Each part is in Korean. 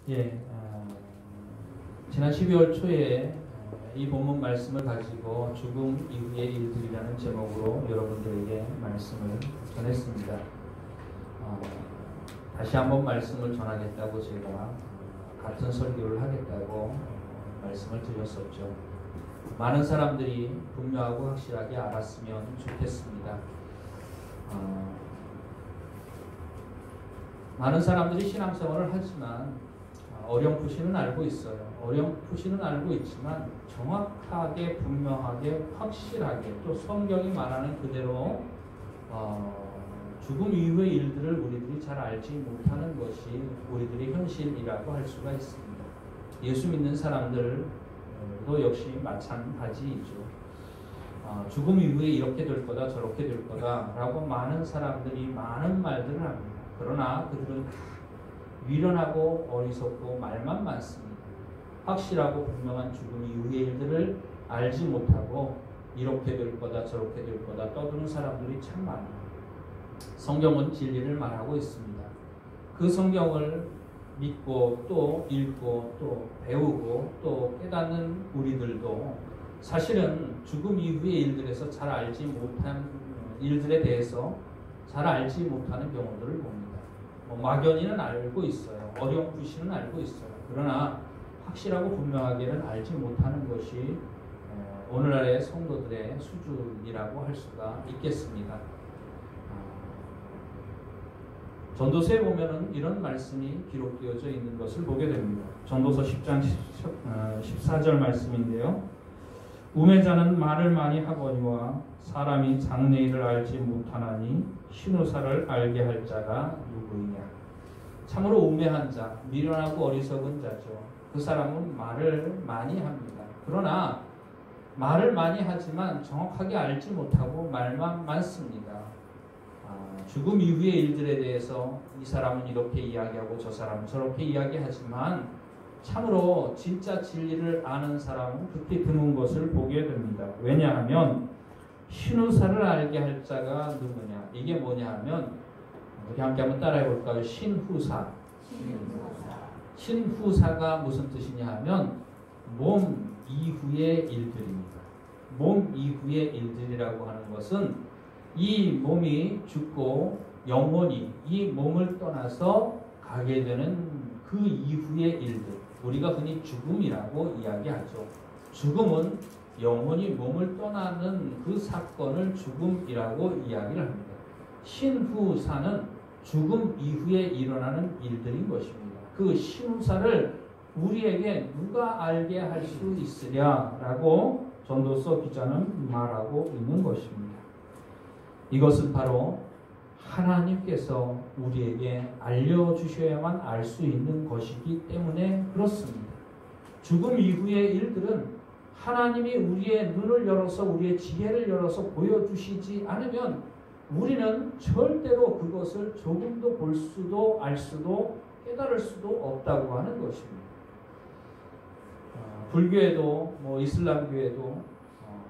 예, 지난 12월 초에 이 본문 말씀을 가지고 죽음 이후의 일들이라는 제목으로 여러분들에게 말씀을 전했습니다. 다시 한번 말씀을 전하겠다고 제가 같은 설교를 하겠다고 말씀을 드렸었죠. 많은 사람들이 분명하고 확실하게 알았으면 좋겠습니다. 많은 사람들이 신앙생활을 하지만 어렴풋이는 알고 있어요. 어렴풋이는 알고 있지만 정확하게, 분명하게, 확실하게 또 성경이 말하는 그대로 죽음 이후의 일들을 우리들이 잘 알지 못하는 것이 우리들의 현실이라고 할 수가 있습니다. 예수 믿는 사람들도 역시 마찬가지이죠. 죽음 이후에 이렇게 될 거다 저렇게 될 거다 라고 많은 사람들이 많은 말들을 합니다. 그러나 그들은 미련하고 어리석고 말만 많습니다. 확실하고 분명한 죽음 이후의 일들을 알지 못하고 이렇게 될 거다 저렇게 될 거다 떠드는 사람들이 참 많아요. 성경은 진리를 말하고 있습니다. 그 성경을 믿고 또 읽고 또 배우고 또 깨닫는 우리들도 사실은 죽음 이후의 일들에서 잘 알지 못한 일들에 대해서 잘 알지 못하는 경우들을 봅니다. 막연히는 알고 있어요. 어렴풋이는 알고 있어요. 그러나 확실하고 분명하게는 알지 못하는 것이 오늘날의 성도들의 수준이라고 할 수가 있겠습니다. 전도서에 보면은 이런 말씀이 기록되어져 있는 것을 보게 됩니다. 전도서 10장 14절 말씀인데요. 우매자는 말을 많이 하거니와 사람이 장래일을 알지 못하나니 신우사를 알게 할 자가 누구이냐. 참으로 우매한 자, 미련하고 어리석은 자죠. 그 사람은 말을 많이 합니다. 그러나 말을 많이 하지만 정확하게 알지 못하고 말만 많습니다. 죽음 이후의 일들에 대해서 이 사람은 이렇게 이야기하고 저 사람은 저렇게 이야기하지만 참으로 진짜 진리를 아는 사람은 극히 드문 것을 보게 됩니다. 왜냐하면 신우사를 알게 할 자가 누구냐. 이게 뭐냐 하면 우리 함께 한번 따라해 볼까요? 신후사. 신후사가 무슨 뜻이냐 하면 몸 이후의 일들입니다. 몸 이후의 일들이라고 하는 것은 이 몸이 죽고 영혼이 이 몸을 떠나서 가게 되는 그 이후의 일들, 우리가 흔히 죽음이라고 이야기하죠. 죽음은 영혼이 몸을 떠나는 그 사건을 죽음이라고 이야기를 합니다. 신후사는 죽음 이후에 일어나는 일들인 것입니다. 그 신후사를 우리에게 누가 알게 할 수 있으랴라고 전도서 기자는 말하고 있는 것입니다. 이것은 바로 하나님께서 우리에게 알려주셔야만 알 수 있는 것이기 때문에 그렇습니다. 죽음 이후의 일들은 하나님이 우리의 눈을 열어서 우리의 지혜를 열어서 보여주시지 않으면 우리는 절대로 그것을 조금도 볼 수도 알 수도 깨달을 수도 없다고 하는 것입니다. 불교에도 이슬람교에도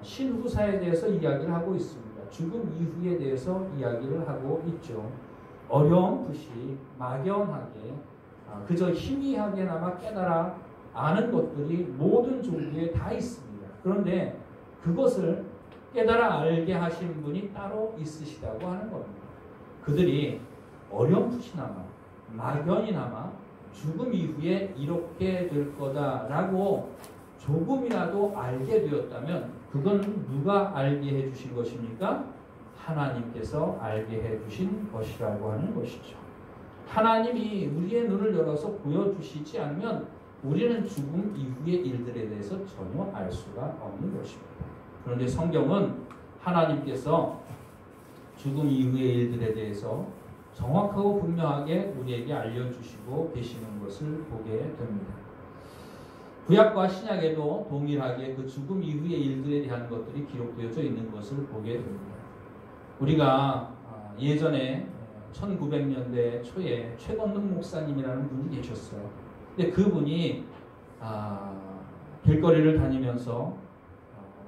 신후사에 대해서 이야기를 하고 있습니다. 죽음 이후에 대해서 이야기를 하고 있죠. 어렴풋이 막연하게 그저 희미하게나마 깨달아 아는 것들이 모든 종교에 다 있습니다. 그런데 그것을 깨달아 알게 하신 분이 따로 있으시다고 하는 겁니다. 그들이 어렴풋이나마 막연히나마 죽음 이후에 이렇게 될 거다라고 조금이라도 알게 되었다면 그건 누가 알게 해주신 것입니까? 하나님께서 알게 해주신 것이라고 하는 것이죠. 하나님이 우리의 눈을 열어서 보여주시지 않으면 우리는 죽음 이후의 일들에 대해서 전혀 알 수가 없는 것입니다. 그런데 성경은 하나님께서 죽음 이후의 일들에 대해서 정확하고 분명하게 우리에게 알려주시고 계시는 것을 보게 됩니다. 구약과 신약에도 동일하게 그 죽음 이후의 일들에 대한 것들이 기록되어져 있는 것을 보게 됩니다. 우리가 예전에 1900년대 초에 최건능 목사님이라는 분이 계셨어요. 근데 그분이 길거리를 다니면서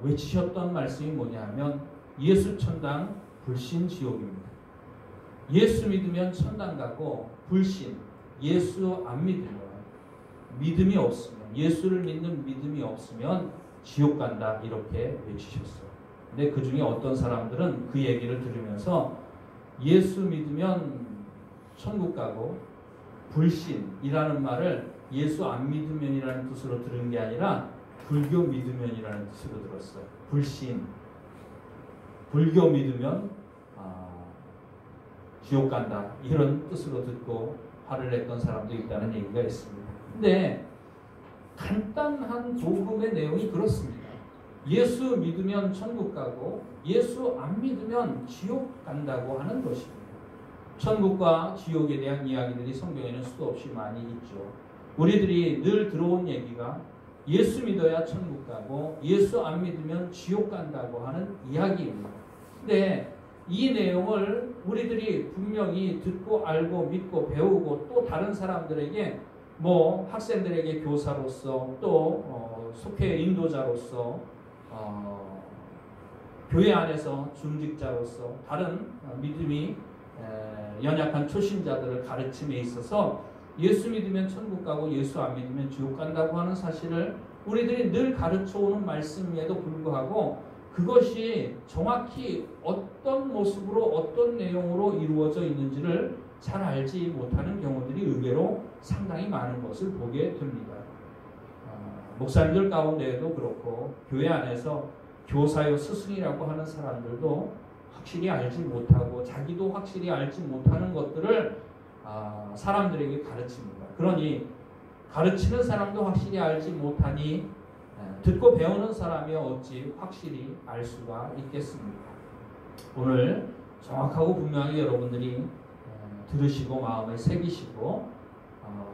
외치셨던 말씀이 뭐냐면 예수 천당 불신 지옥입니다. 예수 믿으면 천당 가고 불신, 예수 안 믿으면 믿음이 없으면, 예수를 믿는 믿음이 없으면 지옥 간다 이렇게 외치셨어요. 근데 그 중에 어떤 사람들은 그 얘기를 들으면서 예수 믿으면 천국 가고 불신이라는 말을 예수 안 믿으면이라는 뜻으로 들은 게 아니라 불교 믿으면이라는 뜻으로 들었어요. 불신, 불교 믿으면 지옥 간다 이런 뜻으로 듣고 화를 냈던 사람도 있다는 얘기가 있습니다. 근데 간단한 복음의 내용이 그렇습니다. 예수 믿으면 천국 가고 예수 안 믿으면 지옥 간다고 하는 것입니다. 천국과 지옥에 대한 이야기들이 성경에는 수도 없이 많이 있죠. 우리들이 늘 들어온 얘기가 예수 믿어야 천국 가고 예수 안 믿으면 지옥 간다고 하는 이야기입니다. 근데 이 내용을 우리들이 분명히 듣고 알고 믿고 배우고 또 다른 사람들에게 뭐 학생들에게 교사로서 또 속회 인도자로서 교회 안에서 중직자로서 다른 믿음이 연약한 초신자들을 가르침에 있어서 예수 믿으면 천국 가고 예수 안 믿으면 지옥 간다고 하는 사실을 우리들이 늘 가르쳐오는 말씀임에도 불구하고 그것이 정확히 어떤 모습으로 어떤 내용으로 이루어져 있는지를 잘 알지 못하는 경우들이 의외로 상당히 많은 것을 보게 됩니다. 목사님들 가운데에도 그렇고 교회 안에서 교사요 스승이라고 하는 사람들도 확실히 알지 못하고 자기도 확실히 알지 못하는 것들을 사람들에게 가르칩니다. 그러니 가르치는 사람도 확실히 알지 못하니 듣고 배우는 사람이 어찌 확실히 알 수가 있겠습니까? 오늘 정확하고 분명히 여러분들이 들으시고 마음에 새기시고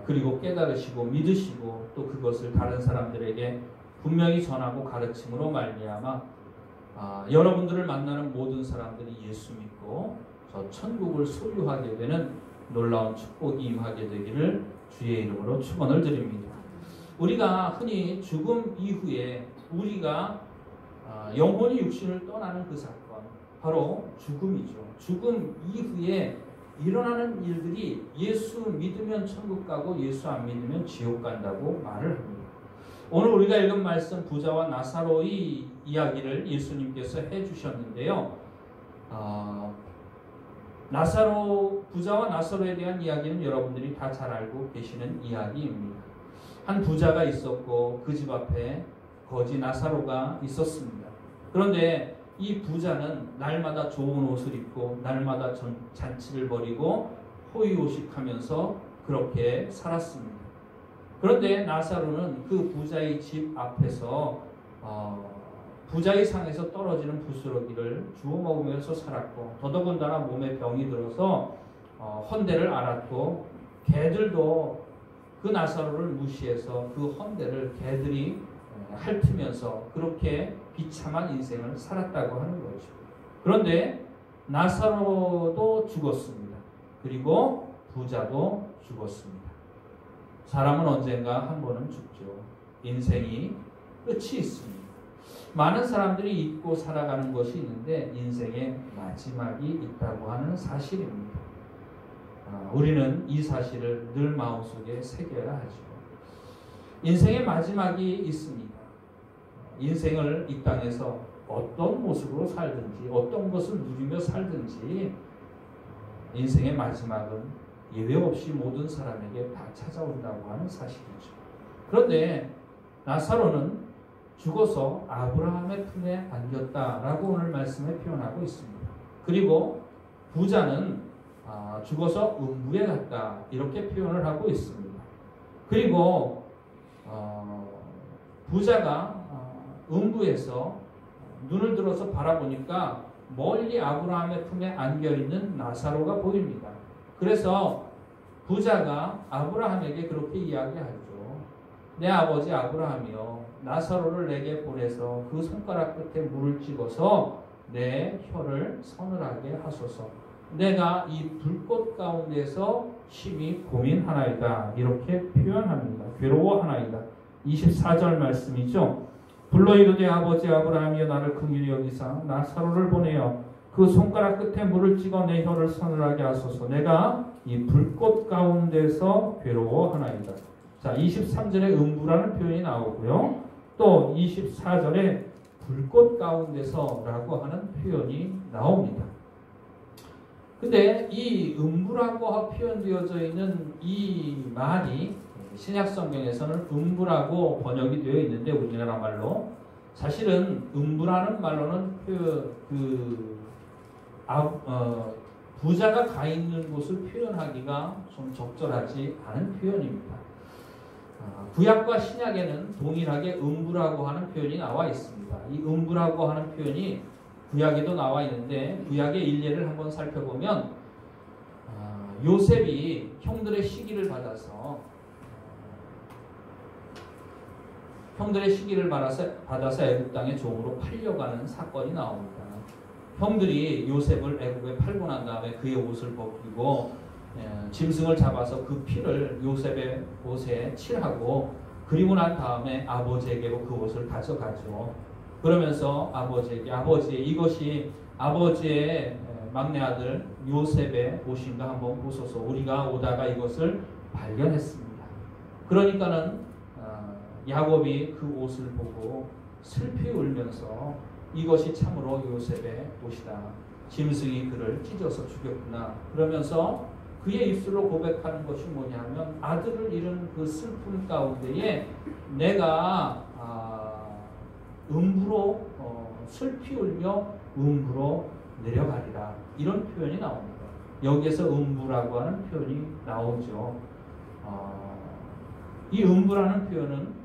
그리고 깨달으시고 믿으시고 또 그것을 다른 사람들에게 분명히 전하고 가르침으로 말미암아 여러분들을 만나는 모든 사람들이 예수 믿고 저 천국을 소유하게 되는 놀라운 축복이 임하게 되기를 주의 이름으로 축원을 드립니다. 우리가 흔히 죽음 이후에 우리가 영혼이 육신을 떠나는 그 사건 바로 죽음이죠. 죽음 이후에 일어나는 일들이 예수 믿으면 천국 가고 예수 안 믿으면 지옥 간다고 말을 합니다. 오늘 우리가 읽은 말씀 부자와 나사로의 이야기를 예수님께서 해주셨는데요. 부자와 나사로에 대한 이야기는 여러분들이 다 잘 알고 계시는 이야기입니다. 한 부자가 있었고 그 집 앞에 거지 나사로가 있었습니다. 그런데 이 부자는 날마다 좋은 옷을 입고 날마다 잔치를 벌이고 호의호식하면서 그렇게 살았습니다. 그런데 나사로는 그 부자의 집 앞에서 부자의 상에서 떨어지는 부스러기를 주워 먹으면서 살았고 더더군다나 몸에 병이 들어서 헌대를 앓았고 개들도 그 나사로를 무시해서 그 헌대를 개들이 핥으면서 그렇게 비참한 인생을 살았다고 하는 거죠. 그런데 나사로도 죽었습니다. 그리고 부자도 죽었습니다. 사람은 언젠가 한 번은 죽죠. 인생이 끝이 있습니다. 많은 사람들이 잊고 살아가는 것이 있는데 인생의 마지막이 있다고 하는 사실입니다. 우리는 이 사실을 늘 마음속에 새겨야 하죠. 인생의 마지막이 있습니다. 인생을 이 땅에서 어떤 모습으로 살든지 어떤 것을 누리며 살든지 인생의 마지막은 예외 없이 모든 사람에게 다 찾아온다고 하는 사실이죠. 그런데 나사로는 죽어서 아브라함의 품에 안겼다라고 오늘 말씀에 표현하고 있습니다. 그리고 부자는 죽어서 음부에 갔다 이렇게 표현을 하고 있습니다. 그리고 부자가 음부에서 눈을 들어서 바라보니까 멀리 아브라함의 품에 안겨있는 나사로가 보입니다. 그래서 부자가 아브라함에게 그렇게 이야기하죠. 내 아버지 아브라함이여 나사로를 내게 보내서 그 손가락 끝에 물을 찍어서 내 혀를 서늘하게 하소서. 내가 이 불꽃 가운데서 심히 고민하나이다. 이렇게 표현합니다. 괴로워하나이다. 24절 말씀이죠. 불러 이르되 아버지 아브라함이여 나를 긍휼히 여기사 나사로를 보내어 그 손가락 끝에 물을 찍어 내 혀를 서늘하게 하소서. 내가 이 불꽃 가운데서 괴로워하나이다. 자, 23절에 음부라는 표현이 나오고요. 또 24절에 불꽃 가운데서라고 하는 표현이 나옵니다. 근데 이 음부라고 표현되어져 있는 이 말이 신약 성경에서는 음부라고 번역이 되어 있는데 우리나라 말로 사실은 음부라는 말로는 부자가 가 있는 곳을 표현하기가 좀 적절하지 않은 표현입니다. 구약과 신약에는 동일하게 음부라고 하는 표현이 나와 있습니다. 이 음부라고 하는 표현이 구약에도 나와 있는데 구약의 일례를 한번 살펴보면 요셉이 형들의 시기를 받아서 애굽 땅의 종으로 팔려가는 사건이 나옵니다. 형들이 요셉을 애굽에 팔고 난 다음에 그의 옷을 벗기고 짐승을 잡아서 그 피를 요셉의 옷에 칠하고 그리고 난 다음에 아버지에게로 그 옷을 가져가죠. 그러면서 아버지의 이것이 아버지의 막내 아들 요셉의 옷인가 한번 보소서. 우리가 오다가 이것을 발견했습니다. 그러니까는 야곱이 그 옷을 보고 슬피 울면서 이것이 참으로 요셉의 옷이다. 짐승이 그를 찢어서 죽였구나. 그러면서 그의 입술로 고백하는 것이 뭐냐면 아들을 잃은 그 슬픔 가운데에 내가 음부로 슬피 울며 음부로 내려가리라. 이런 표현이 나옵니다. 여기에서 음부라고 하는 표현이 나오죠. 이 음부라는 표현은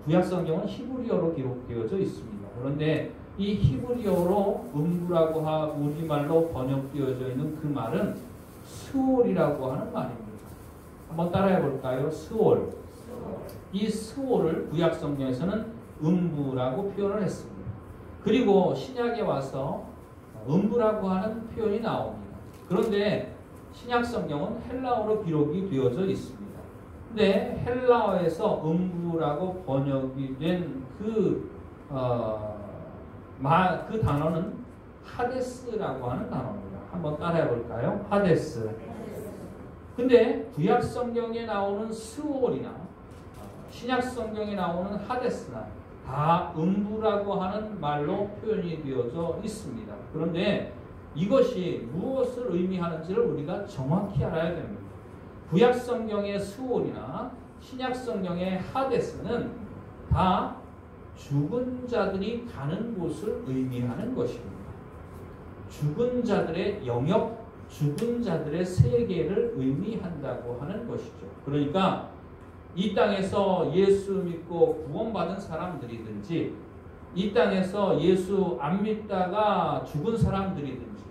구약성경은 히브리어로 기록되어져 있습니다. 그런데 이 히브리어로 음부라고 우리말로 번역되어져 있는 그 말은 스올이라고 하는 말입니다. 한번 따라해 볼까요? 스올. 이 스올을 구약성경에서는 음부라고 표현을 했습니다. 그리고 신약에 와서 음부라고 하는 표현이 나옵니다. 그런데 신약성경은 헬라어로 기록이 되어져 있습니다. 근데 헬라어에서 음부라고 번역이 된 그 단어는 하데스라고 하는 단어입니다. 한번 따라해 볼까요? 하데스. 근데 구약 성경에 나오는 스올이나 신약 성경에 나오는 하데스나 다 음부라고 하는 말로 표현이 되어져 있습니다. 그런데 이것이 무엇을 의미하는지를 우리가 정확히 알아야 됩니다. 구약 성경의 스올이나 신약 성경의 하데스는 다 죽은 자들이 가는 곳을 의미하는 것입니다. 죽은 자들의 영역, 죽은 자들의 세계를 의미한다고 하는 것이죠. 그러니까 이 땅에서 예수 믿고 구원받은 사람들이든지 이 땅에서 예수 안 믿다가 죽은 사람들이든지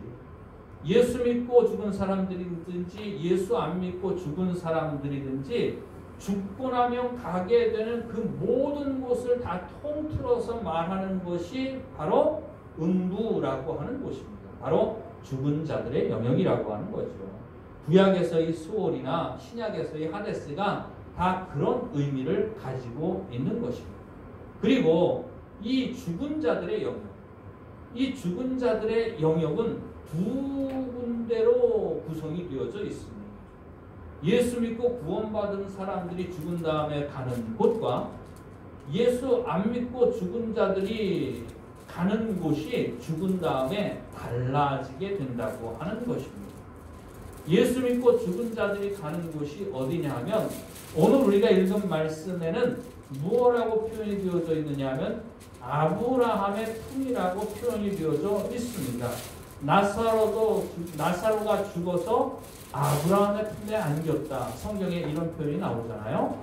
예수 믿고 죽은 사람들이든지 예수 안 믿고 죽은 사람들이든지 죽고 나면 가게 되는 그 모든 곳을 다 통틀어서 말하는 것이 바로 음부라고 하는 곳입니다. 바로 죽은 자들의 영역이라고 하는 거죠. 구약에서의 스올이나 신약에서의 하데스가 다 그런 의미를 가지고 있는 것입니다. 그리고 이 죽은 자들의 영역, 이 죽은 자들의 영역은 두 군데로 구성이 되어져 있습니다. 예수 믿고 구원받은 사람들이 죽은 다음에 가는 곳과 예수 안 믿고 죽은 자들이 가는 곳이 죽은 다음에 달라지게 된다고 하는 것입니다. 예수 믿고 죽은 자들이 가는 곳이 어디냐 하면 오늘 우리가 읽은 말씀에는 무엇이라고 표현이 되어져 있느냐 하면 아브라함의 품이라고 표현이 되어져 있습니다. 나사로가 죽어서 아브라함의 품에 안겼다. 성경에 이런 표현이 나오잖아요.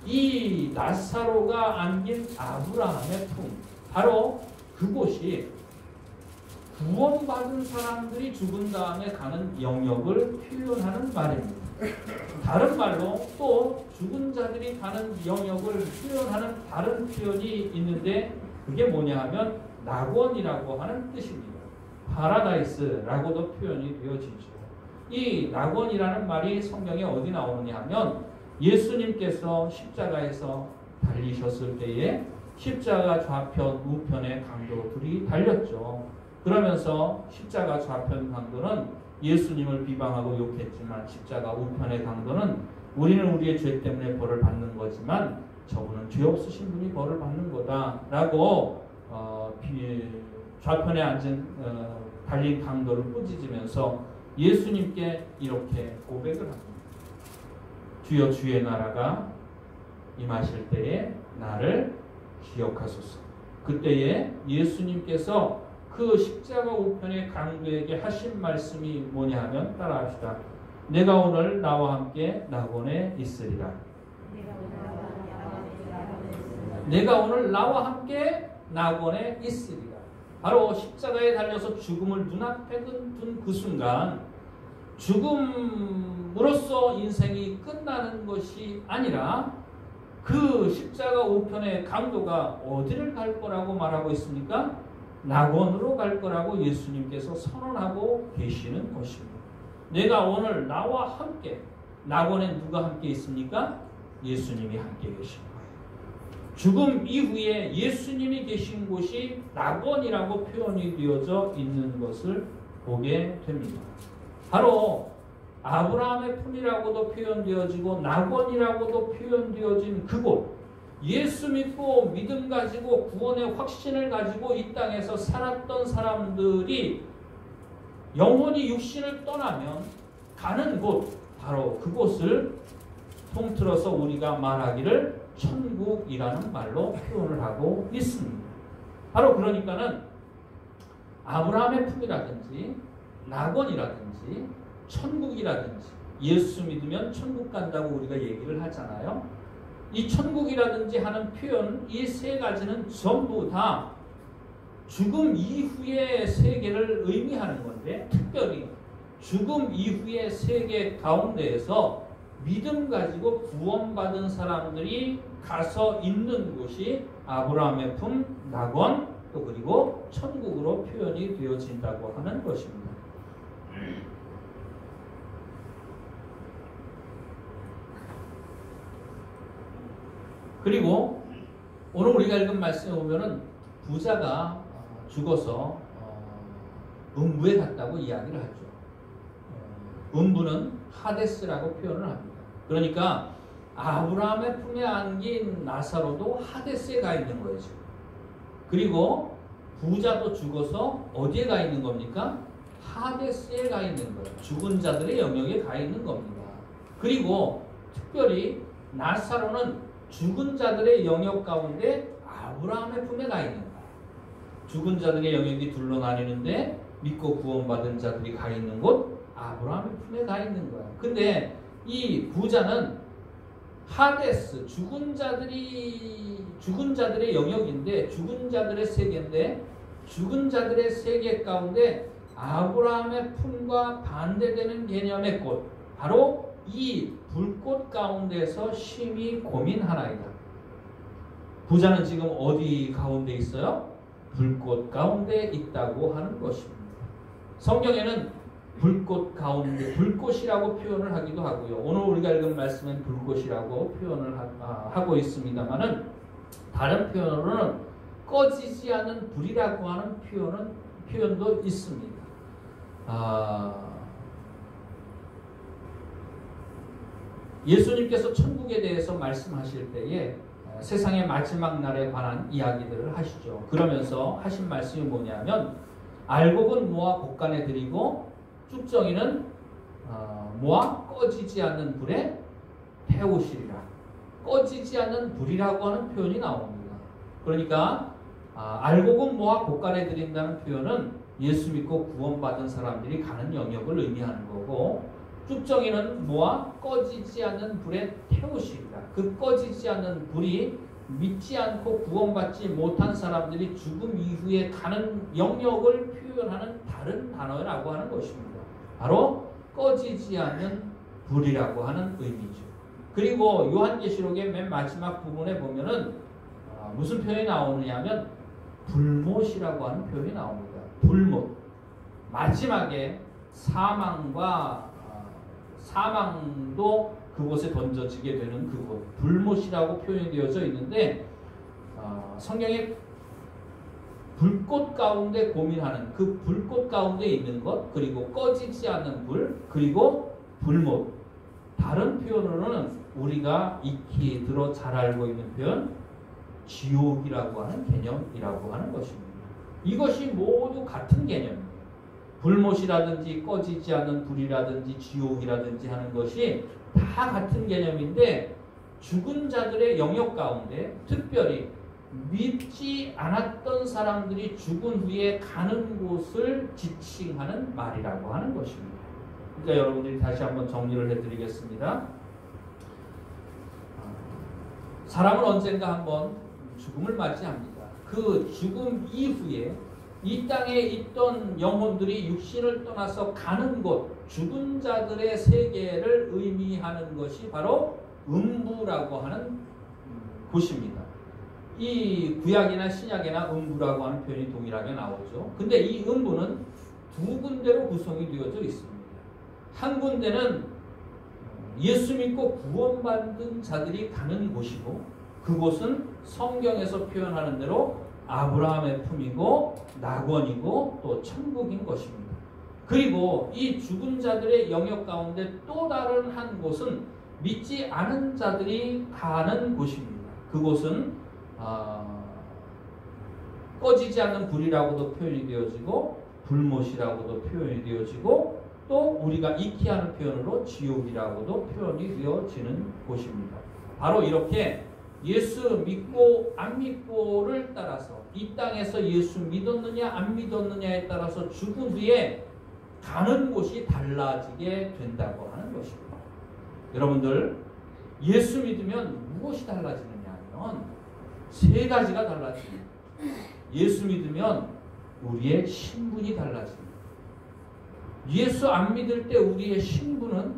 이 나사로가 안긴 아브라함의 품, 바로 그곳이 구원받은 사람들이 죽은 다음에 가는 영역을 표현하는 말입니다. 다른 말로 또 죽은 자들이 가는 영역을 표현하는 다른 표현이 있는데 그게 뭐냐 하면 낙원이라고 하는 뜻입니다. 파라다이스라고도 표현이 되어지죠. 이 낙원이라는 말이 성경에 어디 나오느냐 하면 예수님께서 십자가에서 달리셨을 때에 십자가 좌편 우편의 강도 둘이 달렸죠. 그러면서 십자가 좌편 강도는 예수님을 비방하고 욕했지만 십자가 우편의 강도는 우리는 우리의 죄 때문에 벌을 받는 거지만 저분은 죄 없으신 분이 벌을 받는 거다라고 좌편에 앉은 달린 강도를 꾸짖으면서 예수님께 이렇게 고백을 합니다. 주여 주의 나라가 임하실 때에 나를 기억하소서. 그때에 예수님께서 그 십자가 우편의 강도에게 하신 말씀이 뭐냐 하면 따라합시다. 내가 오늘 나와 함께 낙원에 있으리라. 내가 오늘 나와 함께 낙원에 있으리라. 바로 십자가에 달려서 죽음을 눈앞에 둔 그 순간 죽음으로써 인생이 끝나는 것이 아니라 그 십자가 우편의 강도가 어디를 갈 거라고 말하고 있습니까? 낙원으로 갈 거라고 예수님께서 선언하고 계시는 것입니다. 내가 오늘 나와 함께, 낙원에 누가 함께 있습니까? 예수님이 함께 계신 거예요. 죽음 이후에 예수님이 계신 곳이 낙원이라고 표현이 되어져 있는 것을 보게 됩니다. 바로 아브라함의 품이라고도 표현되어지고 낙원이라고도 표현되어진 그곳, 예수 믿고 믿음 가지고 구원의 확신을 가지고 이 땅에서 살았던 사람들이 영혼이 육신을 떠나면 가는 곳, 바로 그곳을 통틀어서 우리가 말하기를 천국이라는 말로 표현을 하고 있습니다. 바로 그러니까는 아브라함의 품이라든지 낙원이라든지 천국이라든지 예수 믿으면 천국 간다고 우리가 얘기를 하잖아요. 이 천국이라든지 하는 표현, 이 세 가지는 전부 다 죽음 이후의 세계를 의미하는 건데, 특별히 죽음 이후의 세계 가운데에서 믿음 가지고 구원받은 사람들이 가서 있는 곳이 아브라함의 품, 낙원, 또 그리고 천국으로 표현이 되어진다고 하는 것입니다. 그리고 오늘 우리가 읽은 말씀에 보면은 부자가 죽어서 음부에 갔다고 이야기를 하죠. 음부는 하데스라고 표현을 합니다. 그러니까 아브라함의 품에 안긴 나사로도 하데스에 가 있는 거예요. 지금. 그리고 부자도 죽어서 어디에 가 있는 겁니까? 하데스에 가 있는 거예요. 죽은 자들의 영역에 가 있는 겁니다. 그리고 특별히 나사로는 죽은 자들의 영역 가운데 아브라함의 품에 가 있는 거예요. 죽은 자들의 영역이 둘로 나뉘는데 믿고 구원받은 자들이 가 있는 곳 아브라함의 품에 가 있는 거예요. 근데 이 부자는 하데스, 죽은 자들의 영역인데, 죽은 자들의 세계인데, 죽은 자들의 세계 가운데 아브라함의 품과 반대되는 개념의 꽃, 바로 이 불꽃 가운데서 심히 고민하나이다. 부자는 지금 어디 가운데 있어요? 불꽃 가운데 있다고 하는 것입니다. 성경에는 불꽃 가운데, 불꽃이라고 표현을 하기도 하고요. 오늘 우리가 읽은 말씀은 불꽃이라고 표현을 하고 있습니다만은, 다른 표현으로는 꺼지지 않는 불이라고 하는 표현도 있습니다. 예수님께서 천국에 대해서 말씀하실 때에 세상의 마지막 날에 관한 이야기들을 하시죠. 그러면서 하신 말씀이 뭐냐면, 알곡은 모아 곡간에 들이고 쭉정이는 모아 꺼지지 않는 불에 태우시리라. 꺼지지 않는 불이라고 하는 표현이 나옵니다. 그러니까 알곡은 모아 곡간에 들인다는 표현은 예수 믿고 구원받은 사람들이 가는 영역을 의미하는 거고, 쭉정이는 모아 꺼지지 않는 불에 태우시리라. 그 꺼지지 않는 불이 믿지 않고 구원받지 못한 사람들이 죽음 이후에 가는 영역을 표현하는 다른 단어라고 하는 것입니다. 바로 꺼지지 않는 불이라고 하는 의미죠. 그리고 요한계시록의 맨 마지막 부분에 보면은 무슨 표현이 나오느냐면 불못이라고 하는 표현이 나옵니다. 불못. 마지막에 사망도 그곳에 던져지게 되는 그곳, 불못이라고 표현이 되어져 있는데, 성경에 불꽃 가운데 고민하는 그 불꽃 가운데 있는 것, 그리고 꺼지지 않는 불, 그리고 불못, 다른 표현으로는 우리가 익히 들어 잘 알고 있는 표현, 지옥이라고 하는 개념이라고 하는 것입니다. 이것이 모두 같은 개념입니다. 불못이라든지 꺼지지 않는 불이라든지 지옥이라든지 하는 것이 다 같은 개념인데, 죽은 자들의 영역 가운데 특별히 믿지 않았던 사람들이 죽은 후에 가는 곳을 지칭하는 말이라고 하는 것입니다. 그러니까 여러분들이 다시 한번 정리를 해드리겠습니다. 사람은 언젠가 한번 죽음을 맞이합니다. 그 죽음 이후에 이 땅에 있던 영혼들이 육신을 떠나서 가는 곳, 죽은 자들의 세계를 의미하는 것이 바로 음부라고 하는 곳입니다. 이 구약이나 신약이나 음부라고 하는 표현이 동일하게 나오죠. 근데 이 음부는 두 군데로 구성이 되어져 있습니다. 한 군데는 예수 믿고 구원받은 자들이 가는 곳이고, 그곳은 성경에서 표현하는 대로 아브라함의 품이고 낙원이고 또 천국인 것입니다. 그리고 이 죽은 자들의 영역 가운데 또 다른 한 곳은 믿지 않은 자들이 가는 곳입니다. 그곳은 꺼지지 않는 불이라고도 표현이 되어지고 불못이라고도 표현이 되어지고, 또 우리가 익히 하는 표현으로 지옥이라고도 표현이 되어지는 곳입니다. 바로 이렇게 예수 믿고 안 믿고를 따라서, 이 땅에서 예수 믿었느냐 안 믿었느냐에 따라서 죽은 후에 가는 곳이 달라지게 된다고 하는 것입니다. 여러분들, 예수 믿으면 무엇이 달라지느냐 하면 세 가지가 달라집니다. 예수 믿으면 우리의 신분이 달라집니다. 예수 안 믿을 때 우리의 신분은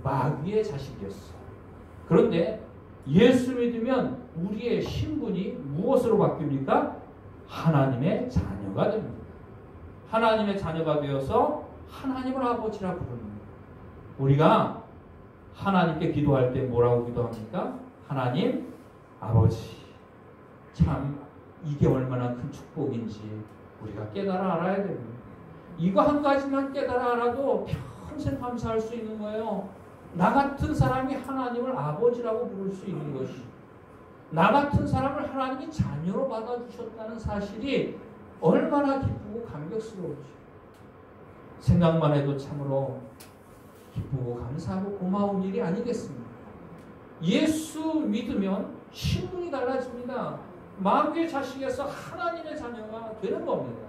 마귀의 자식이었어. 그런데 예수 믿으면 우리의 신분이 무엇으로 바뀝니까? 하나님의 자녀가 됩니다. 하나님의 자녀가 되어서 하나님을 아버지라 부릅니다. 우리가 하나님께 기도할 때 뭐라고 기도합니까? 하나님 아버지. 참 이게 얼마나 큰 축복인지 우리가 깨달아 알아야 됩니다. 이거 한 가지만 깨달아 알아도 평생 감사할 수 있는 거예요. 나 같은 사람이 하나님을 아버지라고 부를 수 있는 것이, 나 같은 사람을 하나님이 자녀로 받아주셨다는 사실이 얼마나 기쁘고 감격스러운지 생각만 해도 참으로 기쁘고 감사하고 고마운 일이 아니겠습니까? 예수 믿으면 신분이 달라집니다. 마귀의 자식에서 하나님의 자녀가 되는 겁니다.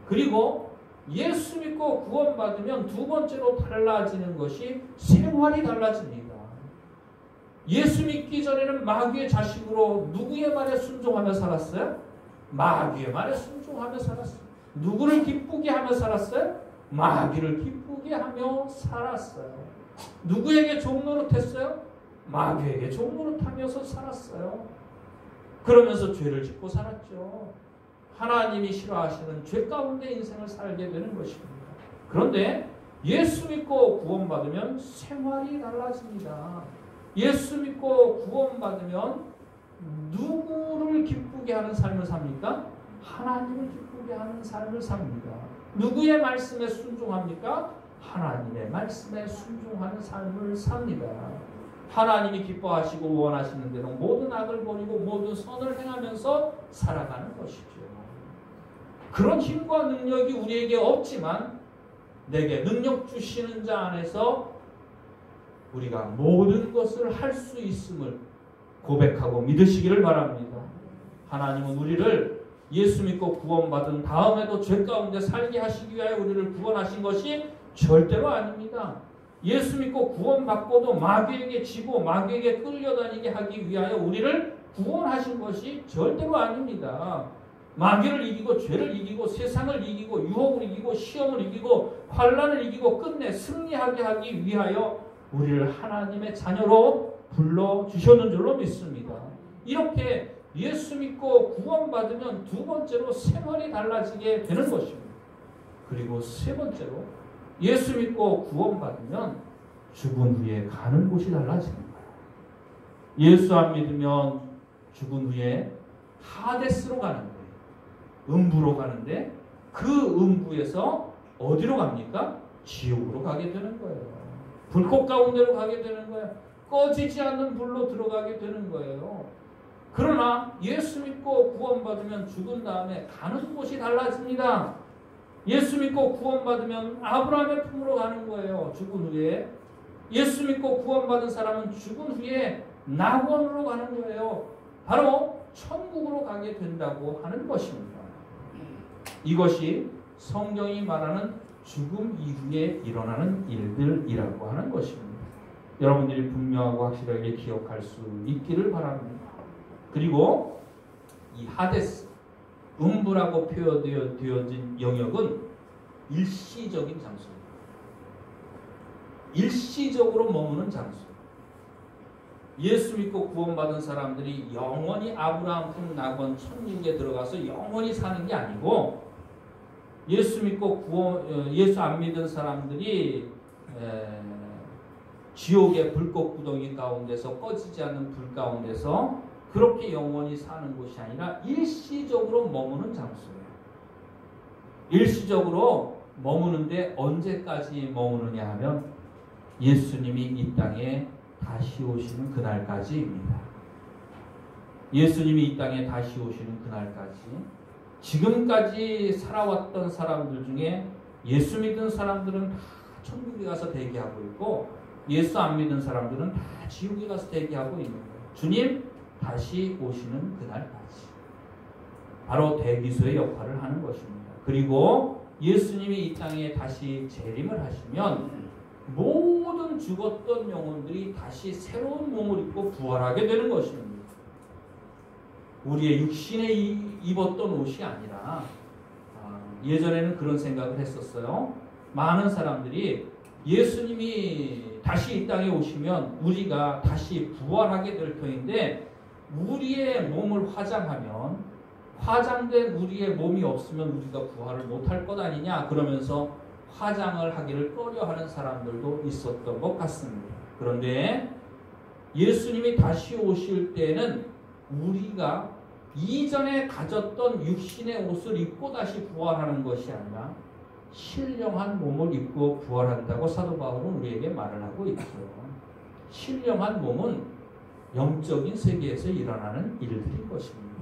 그리고 예수 믿고 구원받으면 두 번째로 달라지는 것이 생활이 달라집니다. 예수 믿기 전에는 마귀의 자식으로 누구의 말에 순종하며 살았어요? 마귀의 말에 순종하며 살았어요. 누구를 기쁘게 하며 살았어요? 마귀를 기쁘게 하며 살았어요. 누구에게 종노릇했어요? 마귀에게 종노릇하면서 살았어요. 그러면서 죄를 짓고 살았죠. 하나님이 싫어하시는 죄 가운데 인생을 살게 되는 것입니다. 그런데 예수 믿고 구원받으면 생활이 달라집니다. 예수 믿고 구원받으면 누구를 기쁘게 하는 삶을 삽니까? 하나님을 기쁘게 하는 삶을 삽니다. 누구의 말씀에 순종합니까? 하나님의 말씀에 순종하는 삶을 삽니다. 하나님이 기뻐하시고 원하시는 대로 모든 악을 버리고 모든 선을 행하면서 살아가는 것이죠. 그런 힘과 능력이 우리에게 없지만 내게 능력 주시는 자 안에서 우리가 모든 것을 할 수 있음을 고백하고 믿으시기를 바랍니다. 하나님은 우리를 예수 믿고 구원받은 다음에도 죄 가운데 살게 하시기 위하여 우리를 구원하신 것이 절대로 아닙니다. 예수 믿고 구원받고도 마귀에게 지고 마귀에게 끌려다니게 하기 위하여 우리를 구원하신 것이 절대로 아닙니다. 마귀를 이기고 죄를 이기고 세상을 이기고 유혹을 이기고 시험을 이기고 환난을 이기고 끝내 승리하게 하기 위하여 우리를 하나님의 자녀로 불러주셨는 줄로 믿습니다. 이렇게 예수 믿고 구원받으면 두 번째로 생활이 달라지게 되는 것입니다. 그리고 세 번째로 예수 믿고 구원받으면 죽은 후에 가는 곳이 달라지는 거예요. 예수 안 믿으면 죽은 후에 하데스로 가는 거예요. 음부로 가는데 그 음부에서 어디로 갑니까? 지옥으로 가게 되는 거예요. 불꽃 가운데로 가게 되는 거예요. 꺼지지 않는 불로 들어가게 되는 거예요. 그러나 예수 믿고 구원받으면 죽은 다음에 가는 곳이 달라집니다. 예수 믿고 구원받으면 아브라함의 품으로 가는 거예요. 죽은 후에. 예수 믿고 구원받은 사람은 죽은 후에 낙원으로 가는 거예요. 바로 천국으로 가게 된다고 하는 것입니다. 이것이 성경이 말하는 죽음 이후에 일어나는 일들이라고 하는 것입니다. 여러분들이 분명하고 확실하게 기억할 수 있기를 바랍니다. 그리고 이 하데스, 음부라고 표현되어진 영역은 일시적인 장소입니다. 일시적으로 머무는 장소. 예수 믿고 구원받은 사람들이 영원히 아브라함 품 낙원 천국에 들어가서 영원히 사는 게 아니고, 예수 믿고 예수 안 믿은 사람들이 지옥의 불꽃 구덩이 가운데서 꺼지지 않는 불 가운데서 그렇게 영원히 사는 곳이 아니라 일시적으로 머무는 장소예요. 일시적으로 머무는데 언제까지 머무느냐 하면 예수님이 이 땅에 다시 오시는 그날까지입니다. 예수님이 이 땅에 다시 오시는 그날까지. 지금까지 살아왔던 사람들 중에 예수 믿은 사람들은 다 천국에 가서 대기하고 있고, 예수 안 믿은 사람들은 다 지옥에 가서 대기하고 있는 거예요. 주님 다시 오시는 그날까지. 바로 대기소의 역할을 하는 것입니다. 그리고 예수님이 이 땅에 다시 재림을 하시면 모든 죽었던 영혼들이 다시 새로운 몸을 입고 부활하게 되는 것입니다. 우리의 육신에 입었던 옷이 아니라, 예전에는 그런 생각을 했었어요. 많은 사람들이 예수님이 다시 이 땅에 오시면 우리가 다시 부활하게 될 터인데, 우리의 몸을 화장하면 화장된 우리의 몸이 없으면 우리가 부활을 못할 것 아니냐, 그러면서 화장을 하기를 꺼려하는 사람들도 있었던 것 같습니다. 그런데 예수님이 다시 오실 때는 우리가 이전에 가졌던 육신의 옷을 입고 다시 부활하는 것이 아니라 신령한 몸을 입고 부활한다고 사도 바울은 우리에게 말을 하고 있죠. 신령한 몸은 영적인 세계에서 일어나는 일들인 것입니다.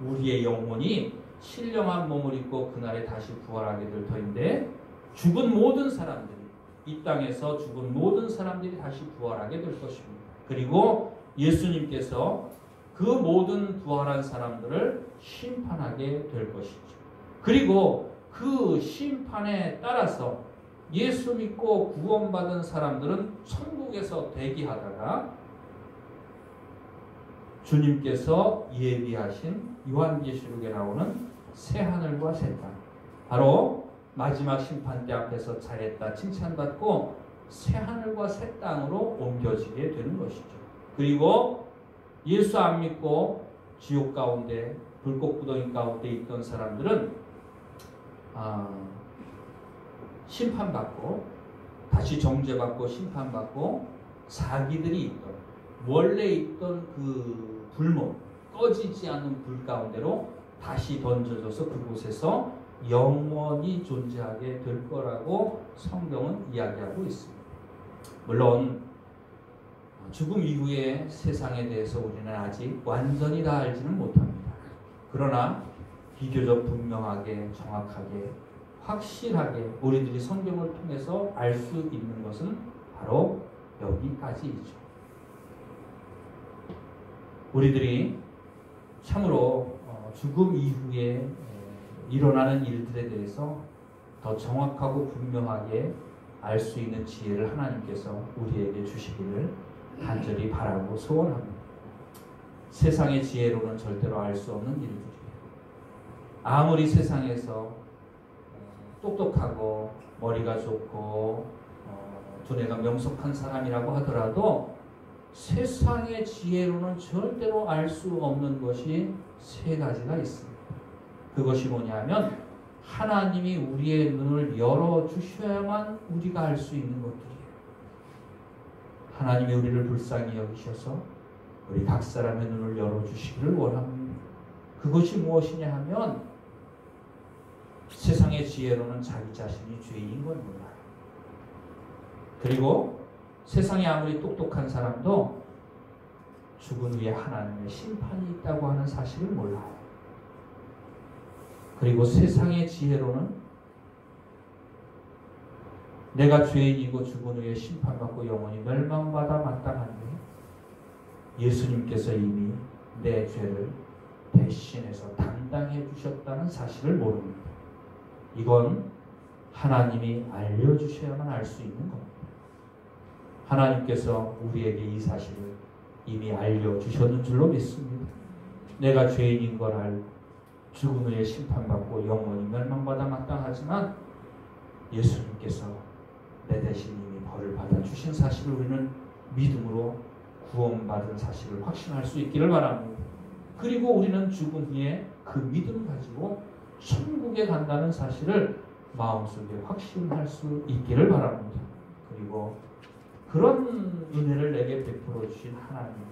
우리의 영혼이 신령한 몸을 입고 그날에 다시 부활하게 될 터인데, 죽은 모든 사람들이, 이 땅에서 죽은 모든 사람들이 다시 부활하게 될 것입니다. 그리고 예수님께서 그 모든 부활한 사람들을 심판하게 될 것이죠. 그리고 그 심판에 따라서 예수 믿고 구원받은 사람들은 천국에서 대기하다가 주님께서 예비하신 요한계시록에 나오는 새하늘과 새 땅, 바로 마지막 심판대 앞에서 잘했다 칭찬받고 새하늘과 새 땅으로 옮겨지게 되는 것이죠. 그리고 예수 안 믿고 지옥 가운데 불꽃 구덩이 가운데 있던 사람들은 심판받고 다시 정죄받고 심판받고, 자기들이 있던 원래 있던 그 불몸, 꺼지지 않는 불 가운데로 다시 던져져서 그곳에서 영원히 존재하게 될 거라고 성경은 이야기하고 있습니다. 물론 죽음 이후의 세상에 대해서 우리는 아직 완전히 다 알지는 못합니다. 그러나 비교적 분명하게, 정확하게, 확실하게 우리들이 성경을 통해서 알 수 있는 것은 바로 여기까지이죠. 우리들이 참으로 죽음 이후에 일어나는 일들에 대해서 더 정확하고 분명하게 알 수 있는 지혜를 하나님께서 우리에게 주시기를 간절히 바라고 소원합니다. 세상의 지혜로는 절대로 알 수 없는 일들이에요. 아무리 세상에서 똑똑하고 머리가 좋고 두뇌가 명석한 사람이라고 하더라도 세상의 지혜로는 절대로 알 수 없는 것이 세 가지가 있습니다. 그것이 뭐냐면 하나님이 우리의 눈을 열어주셔야만 우리가 알 수 있는 것들이에요. 하나님이 우리를 불쌍히 여기셔서 우리 각 사람의 눈을 열어주시기를 원합니다. 그것이 무엇이냐 하면 세상의 지혜로는 자기 자신이 죄인인 걸 몰라요. 그리고 세상에 아무리 똑똑한 사람도 죽은 후에 하나님의 심판이 있다고 하는 사실을 몰라요. 그리고 세상의 지혜로는 내가 죄인이고 죽은 후에 심판받고 영원히 멸망받아 마땅한데 예수님께서 이미 내 죄를 대신해서 담당해 주셨다는 사실을 모릅니다. 이건 하나님이 알려주셔야만 알 수 있는 겁니다. 하나님께서 우리에게 이 사실을 이미 알려주셨는 줄로 믿습니다. 내가 죄인인 걸 알고 죽은 후에 심판받고 영원히 멸망받아 마땅하지만 예수님께서 내 대신 이미 벌을 받아주신 사실을 우리는 믿음으로 구원받은 사실을 확신할 수 있기를 바랍니다. 그리고 우리는 죽음 후에 그 믿음 가지고 천국에 간다는 사실을 마음속에 확신할 수 있기를 바랍니다. 그리고 그런 은혜를 내게 베풀어 주신 하나님께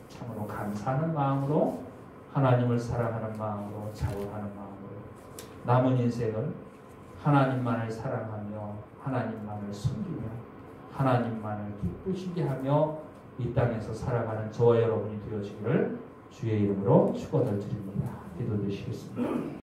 참으로 감사하는 마음으로 하나님을 사랑하는 마음으로 자원하는 마음으로 남은 인생을 하나님만을 사랑하며 하나님만을 섬기며 하나님만을 기쁘시게 하며 이 땅에서 살아가는 저와 여러분이 되어지기를 주의 이름으로 축원을 드립니다. 기도드리시겠습니다.